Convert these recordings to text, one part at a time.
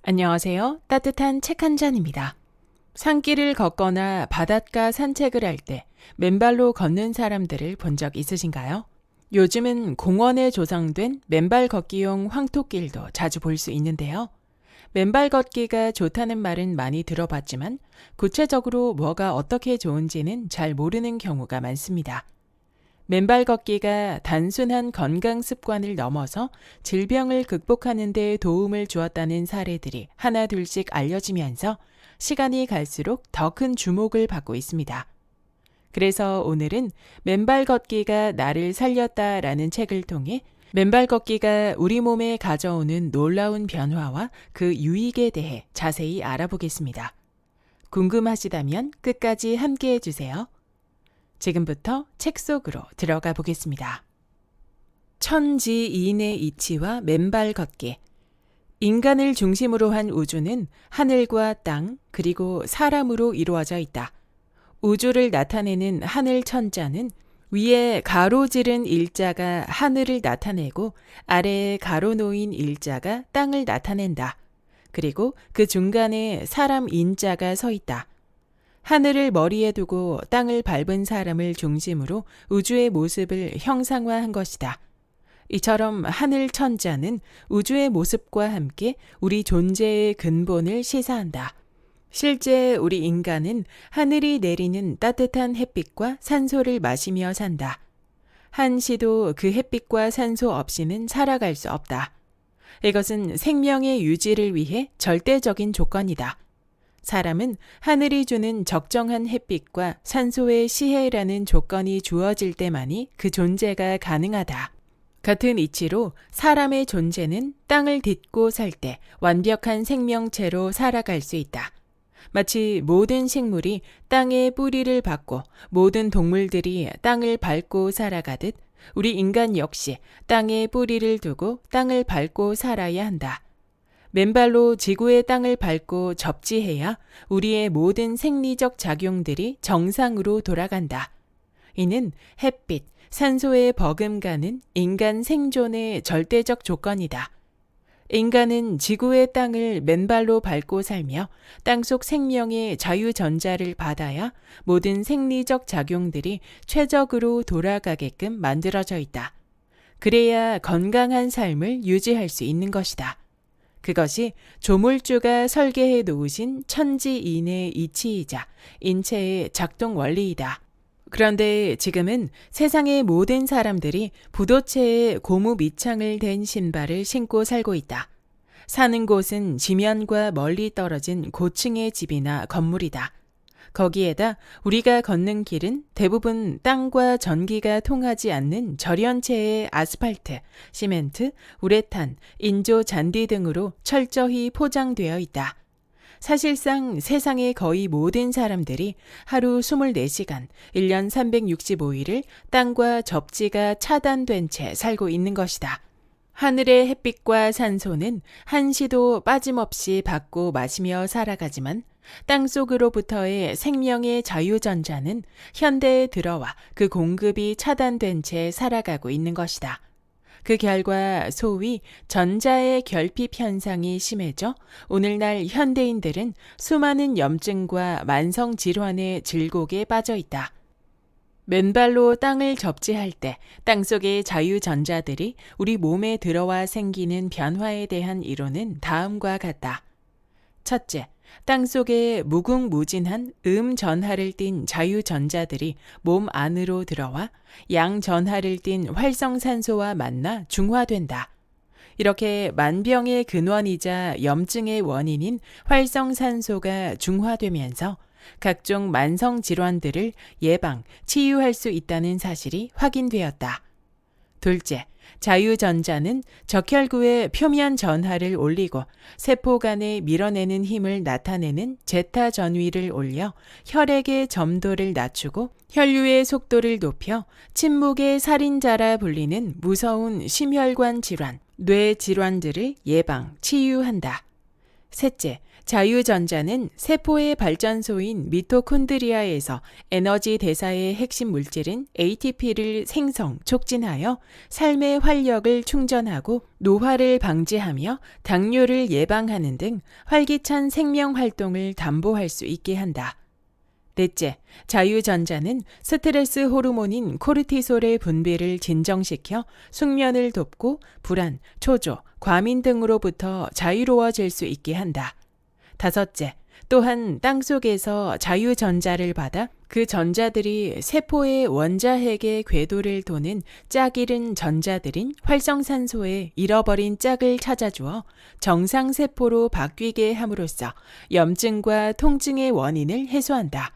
안녕하세요. 따뜻한 책 한 잔입니다. 산길을 걷거나 바닷가 산책을 할 때 맨발로 걷는 사람들을 본 적 있으신가요? 요즘은 공원에 조성된 맨발 걷기용 황토길도 자주 볼 수 있는데요. 맨발 걷기가 좋다는 말은 많이 들어봤지만 구체적으로 뭐가 어떻게 좋은지는 잘 모르는 경우가 많습니다. 맨발 걷기가 단순한 건강 습관을 넘어서 질병을 극복하는 데 도움을 주었다는 사례들이 하나둘씩 알려지면서 시간이 갈수록 더 큰 주목을 받고 있습니다. 그래서 오늘은 맨발 걷기가 나를 살렸다라는 책을 통해 맨발 걷기가 우리 몸에 가져오는 놀라운 변화와 그 유익에 대해 자세히 알아보겠습니다. 궁금하시다면 끝까지 함께 해주세요. 지금부터 책 속으로 들어가 보겠습니다. 천지인의 이치와 맨발 걷기. 인간을 중심으로 한 우주는 하늘과 땅, 그리고 사람으로 이루어져 있다. 우주를 나타내는 하늘 천자는 위에 가로지른 일자가 하늘을 나타내고 아래에 가로 놓인 일자가 땅을 나타낸다. 그리고 그 중간에 사람 인자가 서 있다. 하늘을 머리에 두고 땅을 밟은 사람을 중심으로 우주의 모습을 형상화한 것이다. 이처럼 하늘 천자는 우주의 모습과 함께 우리 존재의 근본을 시사한다. 실제 우리 인간은 하늘이 내리는 따뜻한 햇빛과 산소를 마시며 산다. 한시도 그 햇빛과 산소 없이는 살아갈 수 없다. 이것은 생명의 유지를 위해 절대적인 조건이다. 사람은 하늘이 주는 적정한 햇빛과 산소의 시해라는 조건이 주어질 때만이 그 존재가 가능하다. 같은 이치로 사람의 존재는 땅을 딛고 살 때 완벽한 생명체로 살아갈 수 있다. 마치 모든 식물이 땅의 뿌리를 받고 모든 동물들이 땅을 밟고 살아가듯 우리 인간 역시 땅에 뿌리를 두고 땅을 밟고 살아야 한다. 맨발로 지구의 땅을 밟고 접지해야 우리의 모든 생리적 작용들이 정상으로 돌아간다. 이는 햇빛, 산소의 버금가는 인간 생존의 절대적 조건이다. 인간은 지구의 땅을 맨발로 밟고 살며 땅속 생명의 자유전자를 받아야 모든 생리적 작용들이 최적으로 돌아가게끔 만들어져 있다. 그래야 건강한 삶을 유지할 수 있는 것이다. 그것이 조물주가 설계해 놓으신 천지인의 이치이자 인체의 작동 원리이다. 그런데 지금은 세상의 모든 사람들이 부도체에 고무 밑창을 댄 신발을 신고 살고 있다. 사는 곳은 지면과 멀리 떨어진 고층의 집이나 건물이다. 거기에다 우리가 걷는 길은 대부분 땅과 전기가 통하지 않는 절연체의 아스팔트, 시멘트, 우레탄, 인조 잔디 등으로 철저히 포장되어 있다. 사실상 세상의 거의 모든 사람들이 하루 24시간, 1년 365일을 땅과 접지가 차단된 채 살고 있는 것이다. 하늘의 햇빛과 산소는 한시도 빠짐없이 받고 마시며 살아가지만 땅속으로부터의 생명의 자유전자는 현대에 들어와 그 공급이 차단된 채 살아가고 있는 것이다. 그 결과 소위 전자의 결핍 현상이 심해져 오늘날 현대인들은 수많은 염증과 만성 질환의 질곡에 빠져 있다. 맨발로 땅을 접지할 때 땅속의 자유전자들이 우리 몸에 들어와 생기는 변화에 대한 이론은 다음과 같다. 첫째, 땅속에 무궁무진한 음전하를 띤 자유전자들이 몸 안으로 들어와 양전하를 띤 활성산소와 만나 중화된다. 이렇게 만병의 근원이자 염증의 원인인 활성산소가 중화되면서 각종 만성 질환들을 예방, 치유할 수 있다는 사실이 확인되었다. 둘째, 자유전자는 적혈구의 표면 전하를 올리고 세포 간에 밀어내는 힘을 나타내는 제타 전위를 올려 혈액의 점도를 낮추고 혈류의 속도를 높여 침묵의 살인자라 불리는 무서운 심혈관 질환, 뇌 질환들을 예방, 치유한다. 셋째, 자유전자는 세포의 발전소인 미토콘드리아에서 에너지 대사의 핵심 물질인 ATP를 생성, 촉진하여 삶의 활력을 충전하고 노화를 방지하며 당뇨를 예방하는 등 활기찬 생명 활동을 담보할 수 있게 한다. 넷째, 자유전자는 스트레스 호르몬인 코르티솔의 분비를 진정시켜 숙면을 돕고 불안, 초조, 과민 등으로부터 자유로워질 수 있게 한다. 다섯째, 또한 땅속에서 자유전자를 받아 그 전자들이 세포의 원자핵의 궤도를 도는 짝 잃은 전자들인 활성산소에 잃어버린 짝을 찾아주어 정상세포로 바뀌게 함으로써 염증과 통증의 원인을 해소한다.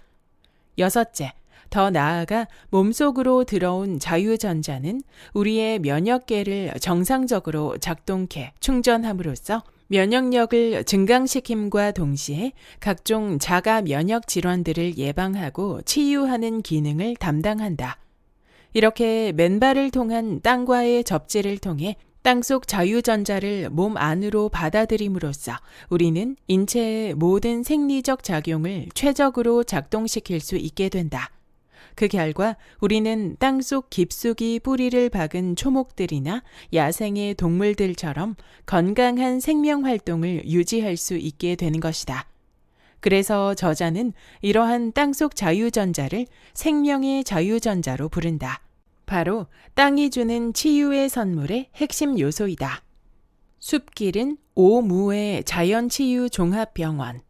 여섯째, 더 나아가 몸속으로 들어온 자유전자는 우리의 면역계를 정상적으로 작동케 충전함으로써 면역력을 증강시킴과 동시에 각종 자가 면역 질환들을 예방하고 치유하는 기능을 담당한다. 이렇게 맨발을 통한 땅과의 접지를 통해 땅속 자유전자를 몸 안으로 받아들임으로써 우리는 인체의 모든 생리적 작용을 최적으로 작동시킬 수 있게 된다. 그 결과 우리는 땅속 깊숙이 뿌리를 박은 초목들이나 야생의 동물들처럼 건강한 생명 활동을 유지할 수 있게 되는 것이다. 그래서 저자는 이러한 땅속 자유전자를 생명의 자유전자로 부른다. 바로 땅이 주는 치유의 선물의 핵심 요소이다. 숲길은 오무의 자연치유 종합병원.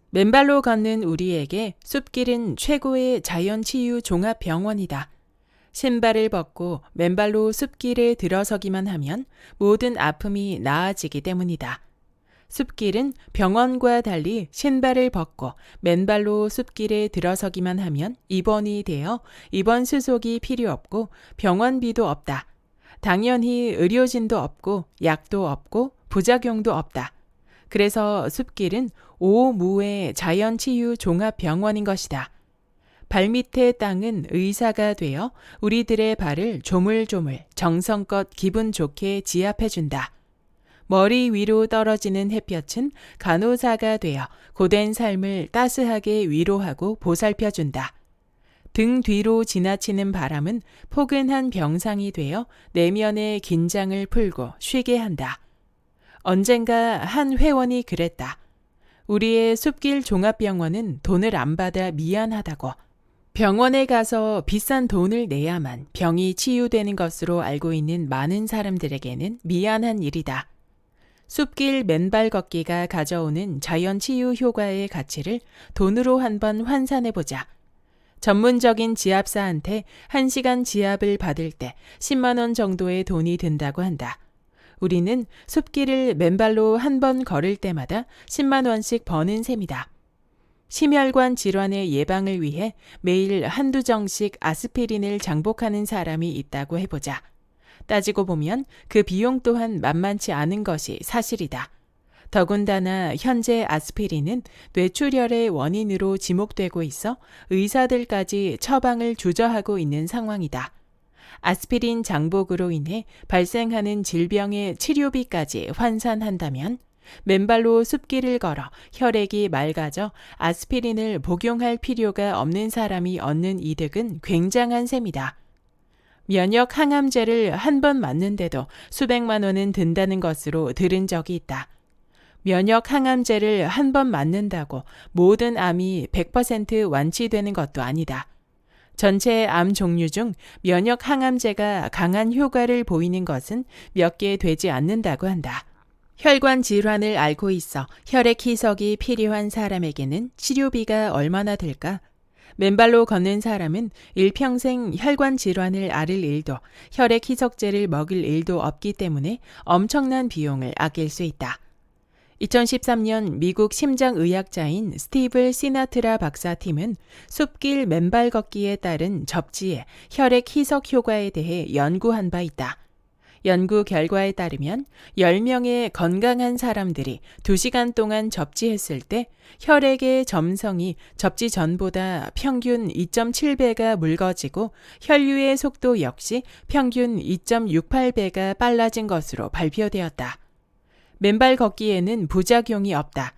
맨발로 걷는 우리에게 숲길은 최고의 자연치유 종합병원이다. 신발을 벗고 맨발로 숲길에 들어서기만 하면 모든 아픔이 나아지기 때문이다. 숲길은 병원과 달리 신발을 벗고 맨발로 숲길에 들어서기만 하면 입원이 되어 입원 수속이 필요 없고 병원비도 없다. 당연히 의료진도 없고 약도 없고 부작용도 없다. 그래서 숲길은 오무의 자연치유 종합병원인 것이다. 발밑의 땅은 의사가 되어 우리들의 발을 조물조물 정성껏 기분 좋게 지압해준다. 머리 위로 떨어지는 햇볕은 간호사가 되어 고된 삶을 따스하게 위로하고 보살펴준다. 등 뒤로 지나치는 바람은 포근한 병상이 되어 내면의 긴장을 풀고 쉬게 한다. 언젠가 한 회원이 그랬다. 우리의 숲길 종합병원은 돈을 안 받아 미안하다고. 병원에 가서 비싼 돈을 내야만 병이 치유되는 것으로 알고 있는 많은 사람들에게는 미안한 일이다. 숲길 맨발 걷기가 가져오는 자연치유 효과의 가치를 돈으로 한번 환산해보자. 전문적인 지압사한테 1시간 지압을 받을 때 10만 원 정도의 돈이 든다고 한다. 우리는 숲길을 맨발로 한 번 걸을 때마다 10만 원씩 버는 셈이다. 심혈관 질환의 예방을 위해 매일 한두 정씩 아스피린을 장복하는 사람이 있다고 해보자. 따지고 보면 그 비용 또한 만만치 않은 것이 사실이다. 더군다나 현재 아스피린은 뇌출혈의 원인으로 지목되고 있어 의사들까지 처방을 주저하고 있는 상황이다. 아스피린 장복으로 인해 발생하는 질병의 치료비까지 환산한다면 맨발로 숲길을 걸어 혈액이 맑아져 아스피린을 복용할 필요가 없는 사람이 얻는 이득은 굉장한 셈이다. 면역 항암제를 한 번 맞는데도 수백만 원은 든다는 것으로 들은 적이 있다. 면역 항암제를 한 번 맞는다고 모든 암이 100% 완치되는 것도 아니다. 전체 암 종류 중 면역 항암제가 강한 효과를 보이는 것은 몇 개 되지 않는다고 한다. 혈관 질환을 앓고 있어 혈액 희석이 필요한 사람에게는 치료비가 얼마나 들까? 맨발로 걷는 사람은 일평생 혈관 질환을 앓을 일도 혈액 희석제를 먹을 일도 없기 때문에 엄청난 비용을 아낄 수 있다. 2013년 미국 심장의학자인 스티브 시나트라 박사팀은 숲길 맨발 걷기에 따른 접지의 혈액 희석 효과에 대해 연구한 바 있다. 연구 결과에 따르면 10명의 건강한 사람들이 2시간 동안 접지했을 때 혈액의 점성이 접지 전보다 평균 2.7배가 묽어지고 혈류의 속도 역시 평균 2.68배가 빨라진 것으로 발표되었다. 맨발 걷기에는 부작용이 없다.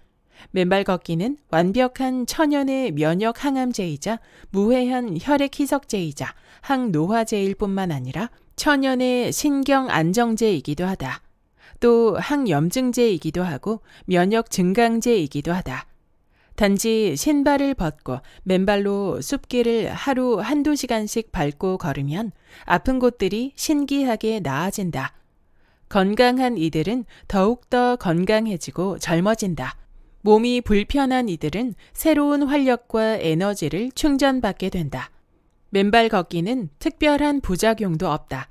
맨발 걷기는 완벽한 천연의 면역 항암제이자 무해한 혈액 희석제이자 항노화제일 뿐만 아니라 천연의 신경 안정제이기도 하다. 또 항염증제이기도 하고 면역 증강제이기도 하다. 단지 신발을 벗고 맨발로 숲길을 하루 한두 시간씩 밟고 걸으면 아픈 곳들이 신기하게 나아진다. 건강한 이들은 더욱더 건강해지고 젊어진다. 몸이 불편한 이들은 새로운 활력과 에너지를 충전받게 된다. 맨발 걷기는 특별한 부작용도 없다.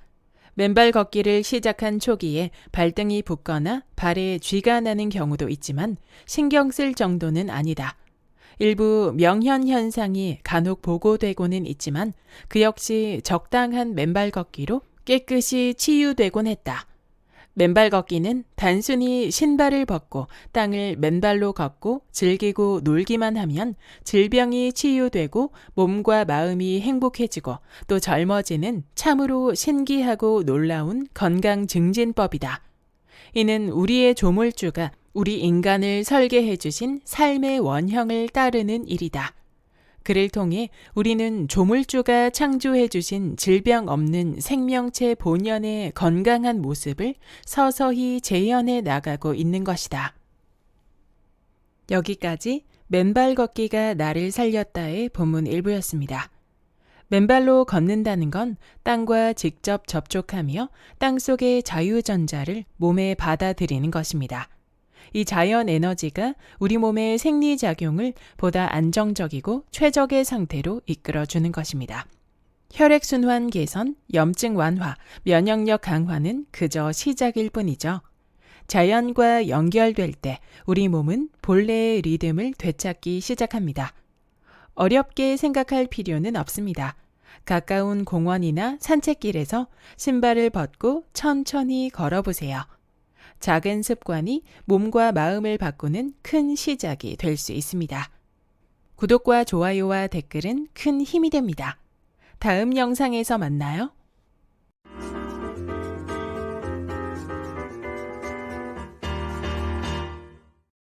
맨발 걷기를 시작한 초기에 발등이 붓거나 발에 쥐가 나는 경우도 있지만 신경 쓸 정도는 아니다. 일부 명현 현상이 간혹 보고되고는 있지만 그 역시 적당한 맨발 걷기로 깨끗이 치유되곤 했다. 맨발 걷기는 단순히 신발을 벗고 땅을 맨발로 걷고 즐기고 놀기만 하면 질병이 치유되고 몸과 마음이 행복해지고 또 젊어지는 참으로 신기하고 놀라운 건강 증진법이다. 이는 우리의 조물주가 우리 인간을 설계해 주신 삶의 원형을 따르는 일이다. 그를 통해 우리는 조물주가 창조해 주신 질병 없는 생명체 본연의 건강한 모습을 서서히 재현해 나가고 있는 것이다. 여기까지 맨발 걷기가 나를 살렸다의 본문 일부였습니다. 맨발로 걷는다는 건 땅과 직접 접촉하며 땅 속의 자유전자를 몸에 받아들이는 것입니다. 이 자연 에너지가 우리 몸의 생리작용을 보다 안정적이고 최적의 상태로 이끌어주는 것입니다. 혈액순환 개선, 염증 완화, 면역력 강화는 그저 시작일 뿐이죠. 자연과 연결될 때 우리 몸은 본래의 리듬을 되찾기 시작합니다. 어렵게 생각할 필요는 없습니다. 가까운 공원이나 산책길에서 신발을 벗고 천천히 걸어보세요. 작은 습관이 몸과 마음을 바꾸는 큰 시작이 될 수 있습니다. 구독과 좋아요와 댓글은 큰 힘이 됩니다. 다음 영상에서 만나요.